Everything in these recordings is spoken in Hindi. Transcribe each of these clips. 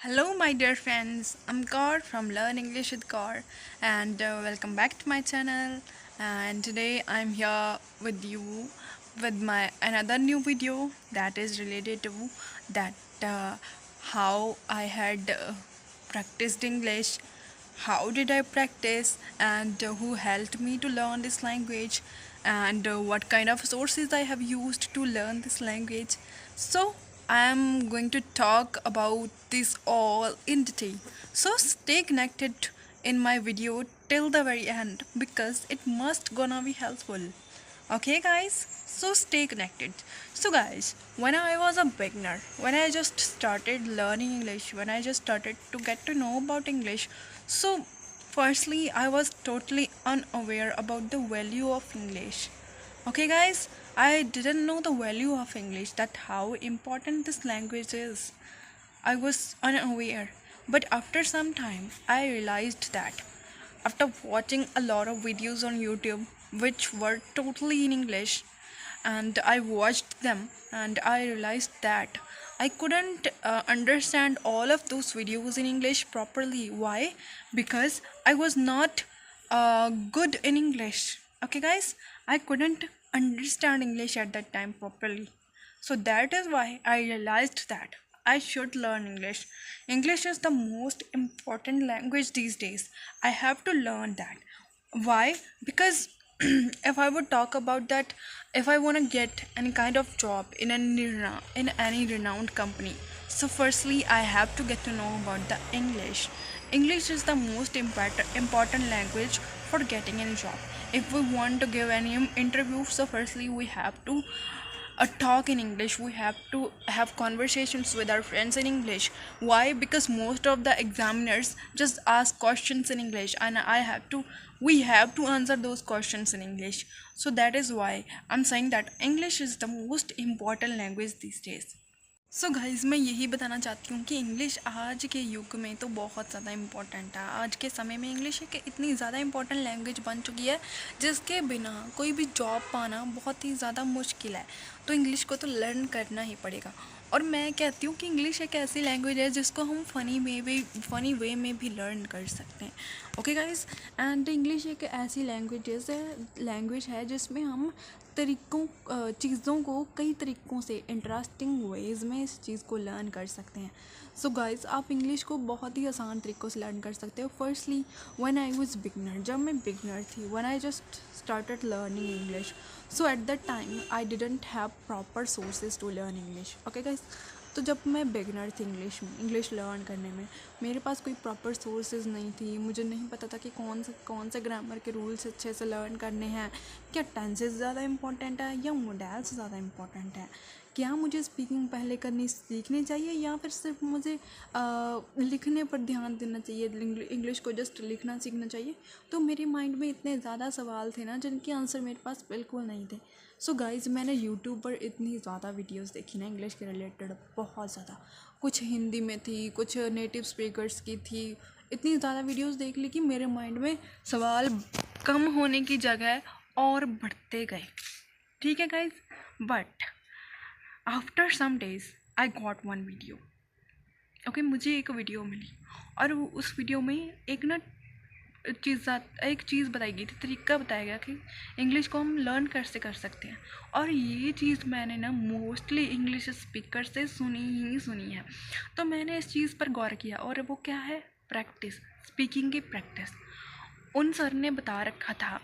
Hello, my dear friends. I'm Kaur from Learn English with Kaur, and welcome back to my channel. And today I'm here with you with my another new video that is related to that how I had practiced English. How did I practice, and who helped me to learn this language, and what kind of sources I have used to learn this language. So I am going to talk about this all in detail. So stay connected in my video till the very end because it must gonna be helpful. Okay guys, so stay connected. So guys, when I was a beginner, when I just started learning English, when I just started to get to know about English, so firstly I was totally unaware about the value of English. Okay guys, I didn't know the value of English, that how important this language is. I was unaware, but after some time I realized that after watching a lot of videos on YouTube which were totally in English, and I watched them and I realized that I couldn't understand all of those videos in English properly. Why? Because I was not good in English. Okay, guys, I couldn't understand English at that time properly. So that is why I realized that I should learn English. English is the most important language these days. I have to learn that. Why? Because if I would talk about that, if I want to get any kind of job in any renowned company, so firstly I have to get to know about the English. English is the most important language for getting any job. If we want to give any interview, so firstly we have to talk in English. We have to have conversations with our friends in English. Why? Because most of the examiners just ask questions in English, and we have to answer those questions in English. So that is why I'm saying that English is the most important language these days. So guys, मैं यही बताना चाहती हूँ कि इंग्लिश आज के युग में तो बहुत ज़्यादा इम्पोर्टेंट है। आज के समय में इंग्लिश एक इतनी ज़्यादा इम्पोर्टेंट लैंग्वेज बन चुकी है जिसके बिना कोई भी जॉब पाना बहुत ही ज़्यादा मुश्किल है। तो इंग्लिश को तो लर्न करना ही पड़ेगा। और मैं कहती हूँ कि इंग्लिश एक ऐसी लैंग्वेज है जिसको हम फ़नी वे में भी लर्न कर सकते हैं। ओके गाइज़, एंड इंग्लिश एक ऐसी लैंग्वेज है जिसमें हम चीज़ों को कई तरीक़ों से इंटरेस्टिंग वेज़ में इस चीज़ को लर्न कर सकते हैं। सो गाइज़, आप इंग्लिश को बहुत ही आसान तरीक़ों से लर्न कर सकते हो। Firstly when I was beginner, जब मैं बिगनर थी, when I just started learning English, so at that time I didn't have proper sources to learn English. Okay guys, तो जब मैं बिगनर थी इंग्लिश लर्न करने में, मेरे पास कोई प्रॉपर सोर्सेज नहीं थी। मुझे नहीं पता था कि कौन से ग्रामर के रूल्स अच्छे से लर्न करने हैं, क्या टेंसेस ज़्यादा इंपॉर्टेंट है या मॉडल्स ज़्यादा इंपॉर्टेंट है, क्या मुझे स्पीकिंग पहले करनी सीखनी चाहिए या फिर सिर्फ मुझे लिखने पर ध्यान देना चाहिए, इंग्लिश को जस्ट लिखना सीखना चाहिए। तो मेरे माइंड में इतने ज़्यादा सवाल थे ना जिनके आंसर मेरे पास बिल्कुल नहीं थे। सो गाइज़, मैंने यूट्यूब पर इतनी ज़्यादा वीडियोस देखी ना इंग्लिश के रिलेटेड, बहुत ज़्यादा। कुछ हिंदी में थी, कुछ नेटिव स्पीकर्स की थी। इतनी ज़्यादा वीडियोस देख ली कि मेरे माइंड में सवाल कम होने की जगह और बढ़ते गए। ठीक है guys, but after some days I got one video. Okay, मुझे एक वीडियो मिली और उस वीडियो में एक चीज़ बताई गई थी, तरीका बताया गया कि इंग्लिश को हम लर्न कैसे कर सकते हैं। और ये चीज़ मैंने ना मोस्टली इंग्लिश स्पीकर से सुनी है। तो मैंने इस चीज़ पर गौर किया, और वो क्या है? प्रैक्टिस, स्पीकिंग की प्रैक्टिस। उन सर ने बता रखा था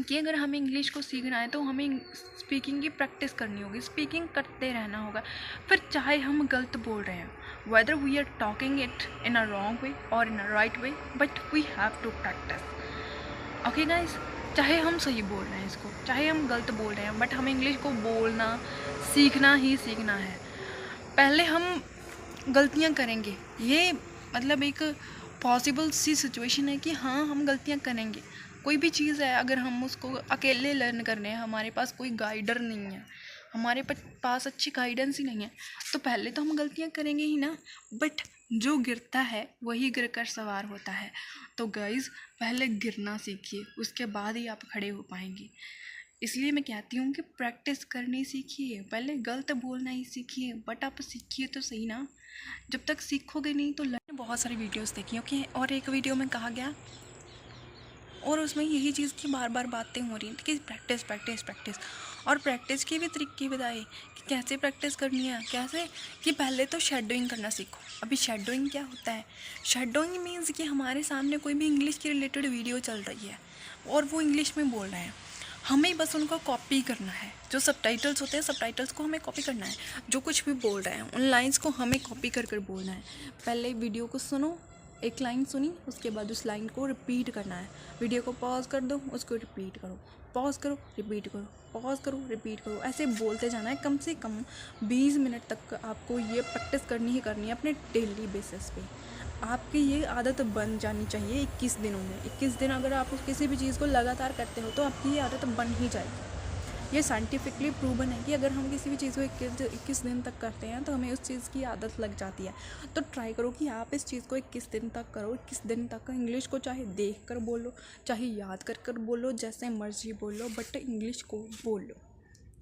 कि अगर हमें इंग्लिश को सीखना है तो हमें स्पीकिंग की प्रैक्टिस करनी होगी, स्पीकिंग करते रहना होगा। फिर चाहे हम गलत बोल रहे हैं, whether we are talking it in a wrong way or in a right way, but we have to practice. Okay guys, चाहे हम सही बोल रहे हैं इसको, चाहे हम गलत बोल रहे हैं, बट हमें इंग्लिश को बोलना सीखना ही सीखना है। पहले हम गलतियाँ करेंगे, ये मतलब एक पॉसिबल सी सिचुएशन है कि हाँ, हम गलतियाँ करेंगे। कोई भी चीज़ है, अगर हम उसको अकेले लर्न कर रहे हैं, हमारे पास कोई गाइडर नहीं है, हमारे पास अच्छी गाइडेंस ही नहीं है, तो पहले तो हम गलतियाँ करेंगे ही ना। बट जो गिरता है वही गिर कर सवार होता है। तो गाइज़, पहले गिरना सीखिए, उसके बाद ही आप खड़े हो पाएंगे। इसलिए मैं कहती हूँ कि प्रैक्टिस करनी सीखिए, पहले गलत बोलना ही सीखिए, बट आप सीखिए तो सही ना। जब तक सीखोगे नहीं तो बहुत सारी वीडियोस देखी ओके, और एक वीडियो में कहा गया और उसमें यही चीज़ की बार बार बातें हो रही थी कि प्रैक्टिस प्रैक्टिस प्रैक्टिस, और प्रैक्टिस के भी तरीके बताए कि कैसे प्रैक्टिस करनी है, कैसे कि पहले तो शेडोइंग करना सीखो। अभी शेडोइंग क्या होता है? शेडोइंग मीन्स कि हमारे सामने कोई भी इंग्लिश की रिलेटेड वीडियो चल रही है और वो इंग्लिश में बोल रहे हैं, हमें बस उनको कॉपी करना है। जो सबटाइटल्स होते हैं, सबटाइटल्स को हमें कॉपी करना है। जो कुछ भी बोल रहे हैं उन लाइंस को हमें कॉपी कर कर बोलना है। पहले वीडियो को सुनो, एक लाइन सुनी, उसके बाद उस लाइन को रिपीट करना है। वीडियो को पॉज कर दो, उसको रिपीट करो, पॉज करो रिपीट करो, पॉज करो रिपीट करो, ऐसे बोलते जाना है। कम से कम 20 मिनट तक आपको ये प्रैक्टिस करनी ही करनी है अपने डेली बेसिस पे। आपकी ये आदत बन जानी चाहिए 21 दिनों में। 21 दिन अगर आप किसी भी चीज़ को लगातार करते हो तो आपकी ये आदत बन ही जाएगी। ये साइंटिफिकली प्रूवन है कि अगर हम किसी भी चीज़ को 21 दिन तक करते हैं तो हमें उस चीज़ की आदत लग जाती है। तो ट्राई करो कि आप इस चीज़ को 21 दिन तक करो। 21 दिन तक इंग्लिश को चाहे देख कर बोलो, चाहे याद कर कर बोलो, जैसे मर्जी बोलो, बट इंग्लिश को बोलो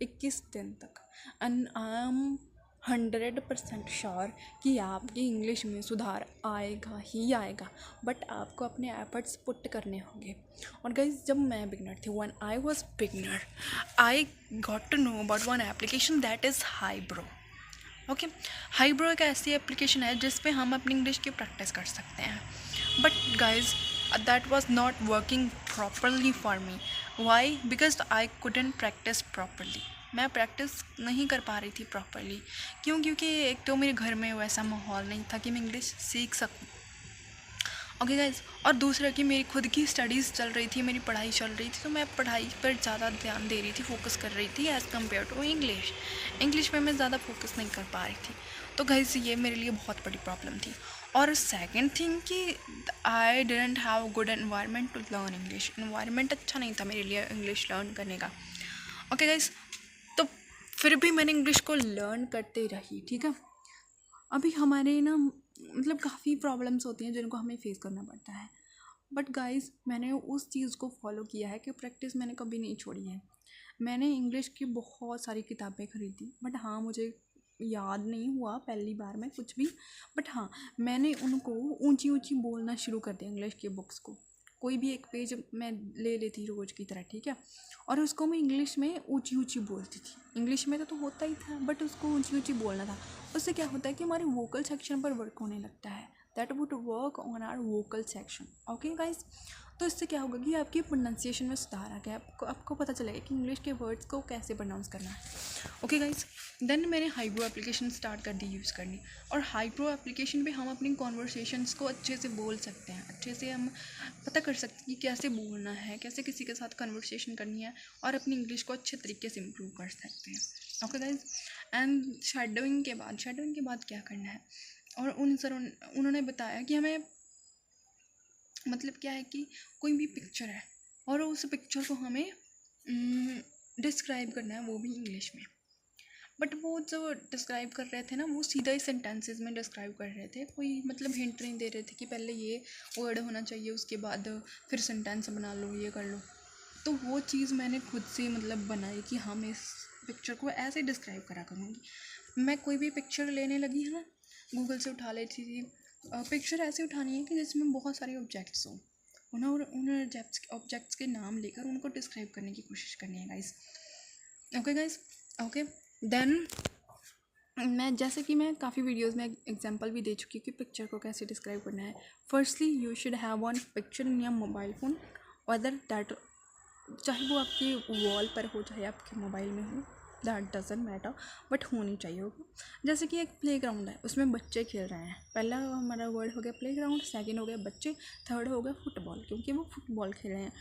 21 दिन तक। एंड आई एम 100% श्योर कि आपकी इंग्लिश में सुधार आएगा ही आएगा, बट आपको अपने एफर्ट्स पुट करने होंगे। और गाइज, जब मैं बिगनर थी, when I was beginner, I got to know about one application that is Highbrow. Okay, Highbrow एक ऐसी एप्लीकेशन है जिस पे हम अपनी इंग्लिश की प्रैक्टिस कर सकते हैं। But guys, that was not working properly for me. Why? Because I couldn't practice properly. मैं प्रैक्टिस नहीं कर पा रही थी प्रॉपरली। क्यों? क्योंकि एक तो मेरे घर में वैसा माहौल नहीं था कि मैं इंग्लिश सीख सकूं। ओके गाइज, और दूसरा कि मेरी खुद की स्टडीज़ चल रही थी, मेरी पढ़ाई चल रही थी, तो मैं पढ़ाई पर ज़्यादा ध्यान दे रही थी, फोकस कर रही थी as compare to English. English में मैं ज़्यादा फोकस नहीं कर पा रही थी। तो गाइज, ये मेरे लिए बहुत बड़ी प्रॉब्लम थी। और सेकंड थिंग कि I didn't have good environment to learn English. Environment अच्छा नहीं था मेरे लिए इंग्लिश लर्न करने का। ओके गाइज, तो फिर भी मैंने इंग्लिश को लर्न करते रही। ठीक है, अभी हमारे ना मतलब काफ़ी प्रॉब्लम्स होती हैं जिनको हमें फेस करना पड़ता है। बट गाइस, मैंने उस चीज़ को फॉलो किया है कि प्रैक्टिस मैंने कभी नहीं छोड़ी है। मैंने इंग्लिश की बहुत सारी किताबें खरीदी, बट हाँ, मुझे याद नहीं हुआ पहली बार में कुछ भी। बट हाँ, मैंने उनको ऊंची ऊंची बोलना शुरू कर दिया इंग्लिश की बुक्स को। कोई भी एक पेज मैं ले लेती रोज़ की तरह, ठीक है, और उसको मैं इंग्लिश में ऊंची ऊंची बोलती थी। इंग्लिश में तो होता ही था, बट उसको ऊंची ऊंची बोलना था। उससे क्या होता है कि हमारे वोकल सेक्शन पर वर्क होने लगता है। That would work on our vocal section. Okay guys, तो इससे क्या होगा कि आपकी प्रोनाउंसिएशन में सुधार आ गया। आपको पता चलेगा कि इंग्लिश के वर्ड्स को कैसे प्रोनाउंस करना है। ओके गाइज, देन मैंने हाईब्रो एप्लीकेशन स्टार्ट कर दी यूज़ करनी। और हाईब्रो एप्लीकेशन पे हम अपनी कॉन्वर्सेशंस को अच्छे से बोल सकते हैं, अच्छे से हम पता कर सकते हैं कि कैसे बोलना है, कैसे किसी के साथ कन्वर्सेशन करनी है, और अपनी इंग्लिश को अच्छे तरीके से इम्प्रूव कर सकते हैं। ओके गाइज, एंड शेडोइंग के बाद क्या करना है? और उन्होंने बताया कि हमें मतलब क्या है कि कोई भी पिक्चर है और उस पिक्चर को हमें डिस्क्राइब करना है, वो भी इंग्लिश में। बट वो जो डिस्क्राइब कर रहे थे ना, वो सीधा ही सेंटेंसेस में डिस्क्राइब कर रहे थे, कोई मतलब हिंट नहीं दे रहे थे कि पहले ये वर्ड होना चाहिए, उसके बाद फिर सेंटेंस बना लो, ये कर लो। तो वो चीज़ मैंने खुद से मतलब बनाई कि हाँ, मैं इस पिक्चर को ऐसे डिस्क्राइब करा करूँगी। मैं कोई भी पिक्चर लेने लगी है ना, गूगल से उठा लेती थी। पिक्चर ऐसे उठानी है कि जिसमें बहुत सारे ऑब्जेक्ट्स हों, उन ऑब्जेक्ट्स के नाम लेकर उनको डिस्क्राइब करने की कोशिश करनी है guys. Okay guys, okay. Then मैं जैसे कि मैं काफ़ी वीडियोस में एग्जांपल भी दे चुकी हूँ कि पिक्चर को कैसे डिस्क्राइब करना है। Firstly you should have one picture in your mobile phone, whether that, चाहे वो आपके वॉल पर हो चाहे आपके मोबाइल में हो, दैट डजंट मैटर, बट होनी चाहिए होगी। जैसे कि एक प्लेग्राउंड है, उसमें बच्चे खेल रहे हैं। पहला हमारा वर्ड हो गया प्लेग्राउंड, सेकंड हो गया बच्चे, थर्ड हो गया फुटबॉल, क्योंकि वो फुटबॉल खेल रहे हैं,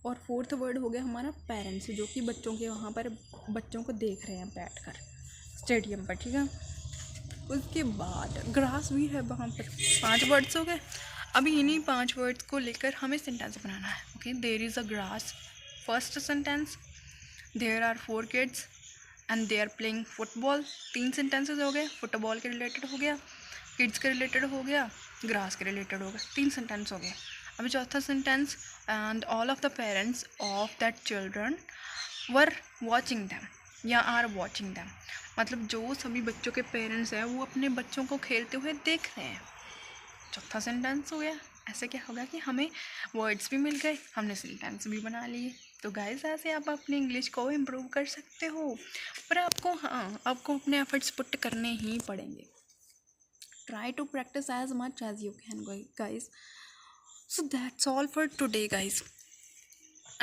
और फोर्थ वर्ड हो गया हमारा पेरेंट्स, जो कि बच्चों के वहाँ पर बच्चों को देख रहे हैं बैठकर स्टेडियम पर। ठीक है, उसके बाद ग्रास भी है वहाँ पर। 5 वर्ड्स हो गए। अभी इन्हीं 5 वर्ड्स को लेकर हमें सेंटेंस बनाना है। Okay, there is a grass, first sentence. There are 4 kids and they are playing football. 3 sentences हो गए। फुटबॉल के रिलेटेड हो गया, किड्स के रिलेटेड हो गया, ग्रास के रिलेटेड हो गया। 3 सेंटेंस हो गए। अभी चौथा sentence, and all of the parents of that children were watching them. या आर वॉचिंग दैम, मतलब जो सभी बच्चों के पेरेंट्स हैं वो अपने बच्चों को खेलते हुए देख रहे हैं। चौथा सेंटेंस हो गया। ऐसे क्या होगा कि हमें वर्ड्स भी मिल गए, हमने सेंटेंस भी बना लिए। तो गाइस ऐसे आप अपनी इंग्लिश को इम्प्रूव कर सकते हो, पर आपको अपने एफर्ट्स पुट करने ही पड़ेंगे। Try to practice as much as you can guys. So that's all for today, guys.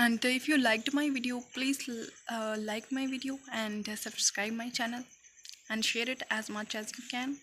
And if you liked my video, please like my video and subscribe my channel and share it as much as you can.